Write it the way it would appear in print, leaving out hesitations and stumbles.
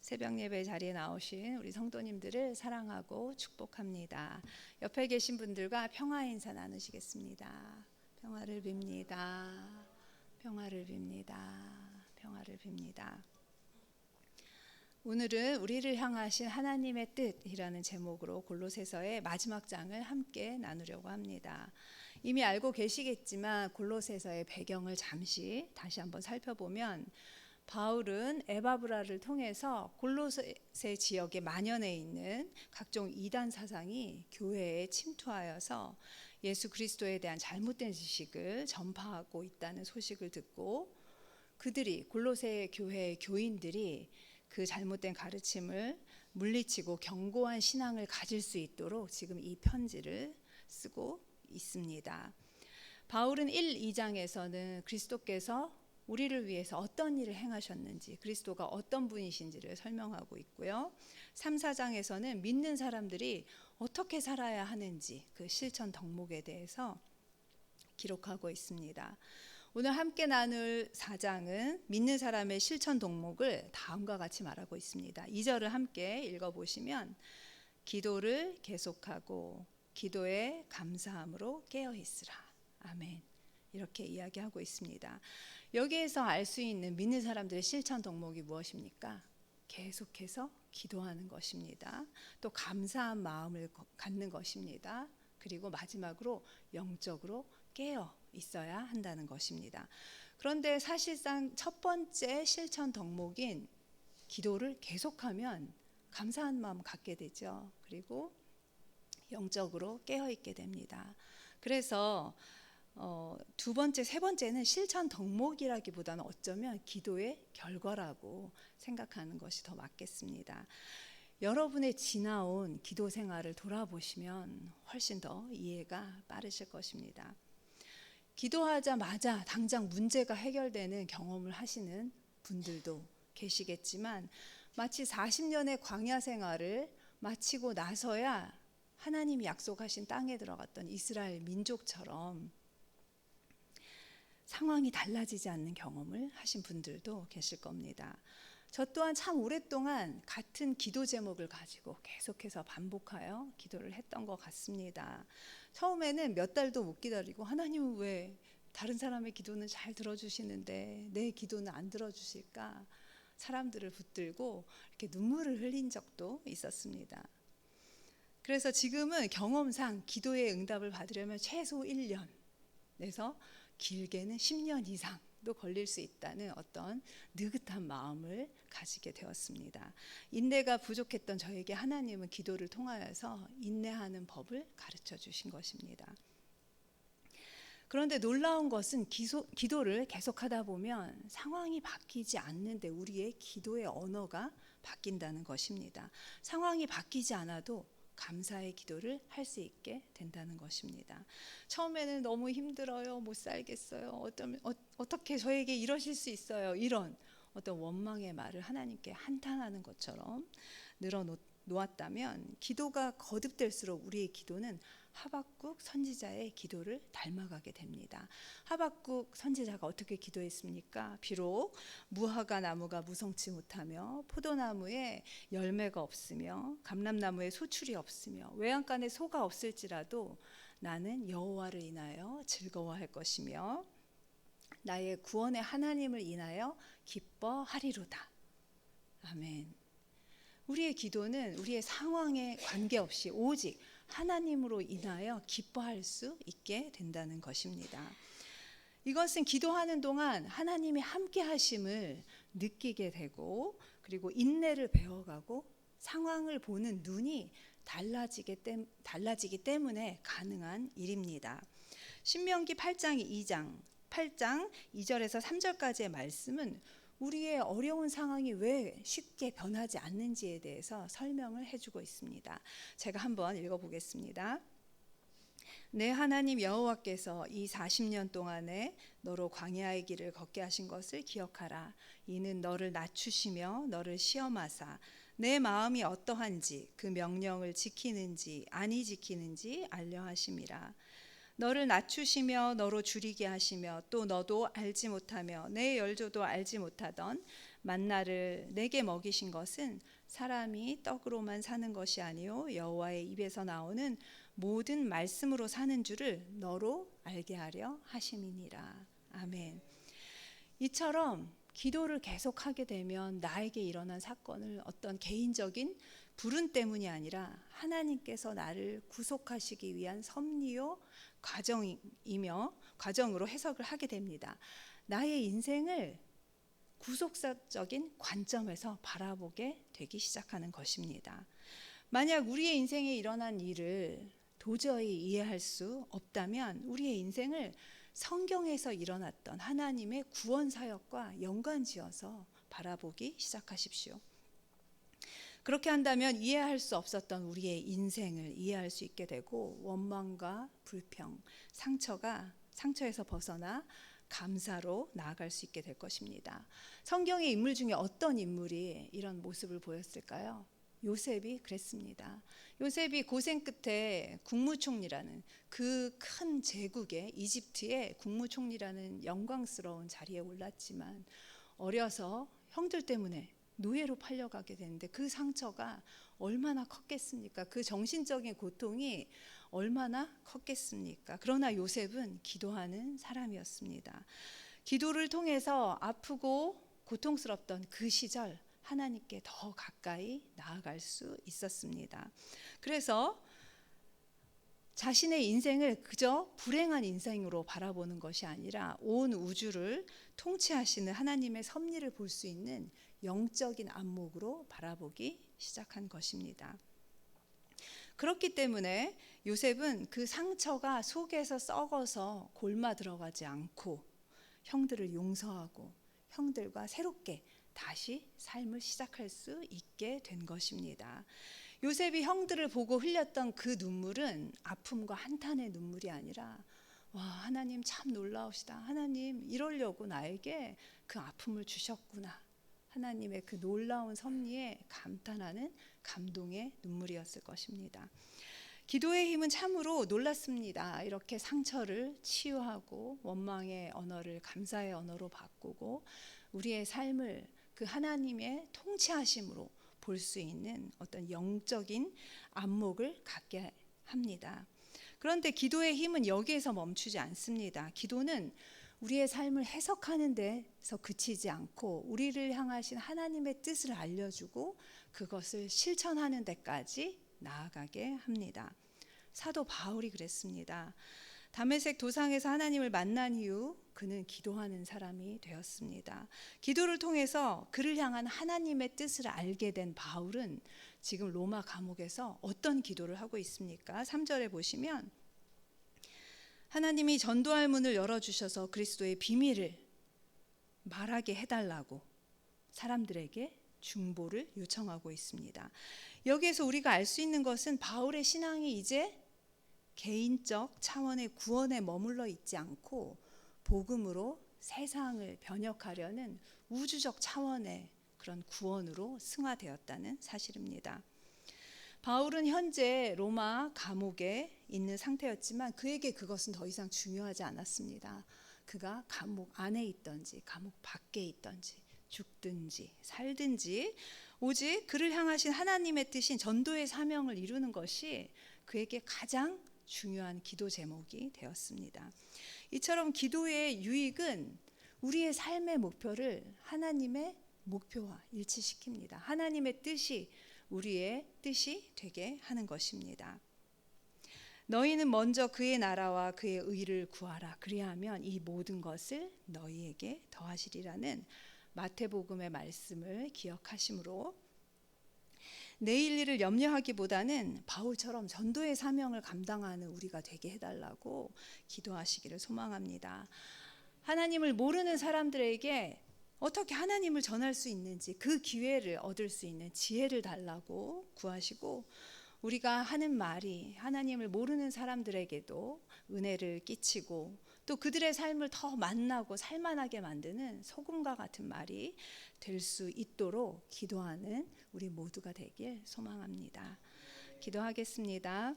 새벽 예배 자리에 나오신 우리 성도님들을 사랑하고 축복합니다. 옆에 계신 분들과 평화 인사 나누시겠습니다. 평화를 빕니다. 평화를 빕니다. 평화를 빕니다. 오늘은 우리를 향하신 하나님의 뜻이라는 제목으로 골로새서의 마지막 장을 함께 나누려고 합니다. 이미 알고 계시겠지만 골로새서의 배경을 잠시 다시 한번 살펴보면 바울은 에바브라를 통해서 골로새 지역에 만연해 있는 각종 이단 사상이 교회에 침투하여서 예수 그리스도에 대한 잘못된 지식을 전파하고 있다는 소식을 듣고 그들이 골로새 교회의 교인들이 그 잘못된 가르침을 물리치고 견고한 신앙을 가질 수 있도록 지금 이 편지를 쓰고 있습니다. 바울은 1, 2장에서는 그리스도께서 우리를 위해서 어떤 일을 행하셨는지, 그리스도가 어떤 분이신지를 설명하고 있고요. 3, 4장에서는 믿는 사람들이 어떻게 살아야 하는지 그 실천 덕목에 대해서 기록하고 있습니다. 오늘 함께 나눌 4장은 믿는 사람의 실천 덕목을 다음과 같이 말하고 있습니다. 2절을 함께 읽어보시면 기도를 계속하고 기도에 감사함으로 깨어있으라. 아멘. 이렇게 이야기하고 있습니다. 여기에서 알 수 있는 믿는 사람들의 실천 덕목이 무엇입니까? 계속해서 기도하는 것입니다. 또 감사한 마음을 갖는 것입니다. 그리고 마지막으로 영적으로 깨어 있어야 한다는 것입니다. 그런데 사실상 첫 번째 실천 덕목인 기도를 계속하면 감사한 마음 갖게 되죠. 그리고 영적으로 깨어 있게 됩니다. 그래서 두 번째, 세 번째는 실천 덕목이라기보다는 어쩌면 기도의 결과라고 생각하는 것이 더 맞겠습니다. 여러분의 지나온 기도 생활을 돌아보시면 훨씬 더 이해가 빠르실 것입니다. 기도하자마자 당장 문제가 해결되는 경험을 하시는 분들도 계시겠지만 마치 40년의 광야 생활을 마치고 나서야 하나님이 약속하신 땅에 들어갔던 이스라엘 민족처럼 상황이 달라지지 않는 경험을 하신 분들도 계실 겁니다. 저 또한 참 오랫동안 같은 기도 제목을 가지고 계속해서 반복하여 기도를 했던 것 같습니다. 처음에는 몇 달도 못 기다리고 하나님은 왜 다른 사람의 기도는 잘 들어주시는데 내 기도는 안 들어주실까? 사람들을 붙들고 이렇게 눈물을 흘린 적도 있었습니다. 그래서 지금은 경험상 기도의 응답을 받으려면 최소 1년에서 길게는 10년 이상도 걸릴 수 있다는 어떤 느긋한 마음을 가지게 되었습니다. 인내가 부족했던 저에게 하나님은 기도를 통하여서 인내하는 법을 가르쳐 주신 것입니다. 그런데 놀라운 것은 기도를 계속하다 보면 상황이 바뀌지 않는데 우리의 기도의 언어가 바뀐다는 것입니다. 상황이 바뀌지 않아도 감사의 기도를 할 수 있게 된다는 것입니다. 처음에는 너무 힘들어요. 못 살겠어요. 어떻게 저에게 이러실 수 있어요. 이런 어떤 원망의 말을 하나님께 한탄하는 것처럼 늘어놓았다면 기도가 거듭될수록 우리의 기도는 하박국 선지자의 기도를 닮아가게 됩니다. 하박국 선지자가 어떻게 기도했습니까? 비록 무화과 나무가 무성치 못하며 포도나무에 열매가 없으며 감람나무에 소출이 없으며 외양간에 소가 없을지라도 나는 여호와를 인하여 즐거워할 것이며 나의 구원의 하나님을 인하여 기뻐하리로다. 아멘. 우리의 기도는 우리의 상황에 관계없이 오직 하나님으로 인하여 기뻐할 수 있게 된다는 것입니다. 이것은 기도하는 동안 하나님이 함께 하심을 느끼게 되고 그리고 인내를 배워가고 상황을 보는 눈이 달라지기 때문에 가능한 일입니다. 신명기 8장 2절에서 3절까지의 말씀은 우리의 어려운 상황이 왜 쉽게 변하지 않는지에 대해서 설명을 해주고 있습니다. 제가 한번 읽어보겠습니다. 내 하나님 여호와께서 이 40년 동안에 너로 광야의 길을 걷게 하신 것을 기억하라. 이는 너를 낮추시며 너를 시험하사 내 마음이 어떠한지 그 명령을 지키는지 아니 지키는지 알려 하심이라. 너를 낮추시며 너로 줄이게 하시며 또 너도 알지 못하며 내 열조도 알지 못하던 만나를 내게 먹이신 것은 사람이 떡으로만 사는 것이 아니요 여호와의 입에서 나오는 모든 말씀으로 사는 줄을 너로 알게 하려 하심이니라. 아멘. 이처럼 기도를 계속하게 되면 나에게 일어난 사건을 어떤 개인적인 불운 때문이 아니라 하나님께서 나를 구속하시기 위한 섭리요 과정으로 해석을 하게 됩니다. 나의 인생을 구속사적인 관점에서 바라보게 되기 시작하는 것입니다. 만약 우리의 인생에 일어난 일을 도저히 이해할 수 없다면 우리의 인생을 성경에서 일어났던 하나님의 구원 사역과 연관지어서 바라보기 시작하십시오. 그렇게 한다면 이해할 수 없었던 우리의 인생을 이해할 수 있게 되고 원망과 불평, 상처에서 벗어나 감사로 나아갈 수 있게 될 것입니다. 성경의 인물 중에 어떤 인물이 이런 모습을 보였을까요? 요셉이 그랬습니다. 요셉이 고생 끝에 국무총리라는 그 큰 제국의 이집트의 국무총리라는 영광스러운 자리에 올랐지만 어려서 형들 때문에 노예로 팔려가게 되는데 그 상처가 얼마나 컸겠습니까? 그 정신적인 고통이 얼마나 컸겠습니까? 그러나 요셉은 기도하는 사람이었습니다. 기도를 통해서 아프고 고통스럽던 그 시절 하나님께 더 가까이 나아갈 수 있었습니다. 그래서 자신의 인생을 그저 불행한 인생으로 바라보는 것이 아니라 온 우주를 통치하시는 하나님의 섭리를 볼 수 있는 영적인 안목으로 바라보기 시작한 것입니다. 그렇기 때문에 요셉은 그 상처가 속에서 썩어서 골마 들어가지 않고 형들을 용서하고 형들과 새롭게 다시 삶을 시작할 수 있게 된 것입니다. 요셉이 형들을 보고 흘렸던 그 눈물은 아픔과 한탄의 눈물이 아니라 와, 하나님 참 놀라우시다. 하나님 이러려고 나에게 그 아픔을 주셨구나. 하나님의 그 놀라운 섭리에 감탄하는 감동의 눈물이었을 것입니다. 기도의 힘은 참으로 놀랐습니다. 이렇게 상처를 치유하고 원망의 언어를 감사의 언어로 바꾸고 우리의 삶을 그 하나님의 통치하심으로 볼 수 있는 어떤 영적인 안목을 갖게 합니다. 그런데 기도의 힘은 여기에서 멈추지 않습니다. 기도는 우리의 삶을 해석하는 데서 그치지 않고 우리를 향하신 하나님의 뜻을 알려주고 그것을 실천하는 데까지 나아가게 합니다. 사도 바울이 그랬습니다. 다메섹 도상에서 하나님을 만난 이후 그는 기도하는 사람이 되었습니다. 기도를 통해서 그를 향한 하나님의 뜻을 알게 된 바울은 지금 로마 감옥에서 어떤 기도를 하고 있습니까? 3절에 보시면 하나님이 전도할 문을 열어주셔서 그리스도의 비밀을 말하게 해달라고 사람들에게 중보를 요청하고 있습니다. 여기에서 우리가 알 수 있는 것은 바울의 신앙이 이제 개인적 차원의 구원에 머물러 있지 않고 복음으로 세상을 변혁하려는 우주적 차원의 그런 구원으로 승화되었다는 사실입니다. 바울은 현재 로마 감옥에 있는 상태였지만 그에게 그것은 더 이상 중요하지 않았습니다. 그가 감옥 안에 있든지 감옥 밖에 있든지 죽든지 살든지 오직 그를 향하신 하나님의 뜻인 전도의 사명을 이루는 것이 그에게 가장 중요한 기도 제목이 되었습니다. 이처럼 기도의 유익은 우리의 삶의 목표를 하나님의 목표와 일치시킵니다. 하나님의 뜻이 우리의 뜻이 되게 하는 것입니다. 너희는 먼저 그의 나라와 그의 의를 구하라. 그리하면 이 모든 것을 너희에게 더하시리라는 마태복음의 말씀을 기억하심으로 내일 일을 염려하기보다는 바울처럼 전도의 사명을 감당하는 우리가 되게 해달라고 기도하시기를 소망합니다. 하나님을 모르는 사람들에게 어떻게 하나님을 전할 수 있는지 그 기회를 얻을 수 있는 지혜를 달라고 구하시고 우리가 하는 말이 하나님을 모르는 사람들에게도 은혜를 끼치고 또 그들의 삶을 더 만나고 살만하게 만드는 소금과 같은 말이 될 수 있도록 기도하는 우리 모두가 되길 소망합니다. 기도하겠습니다.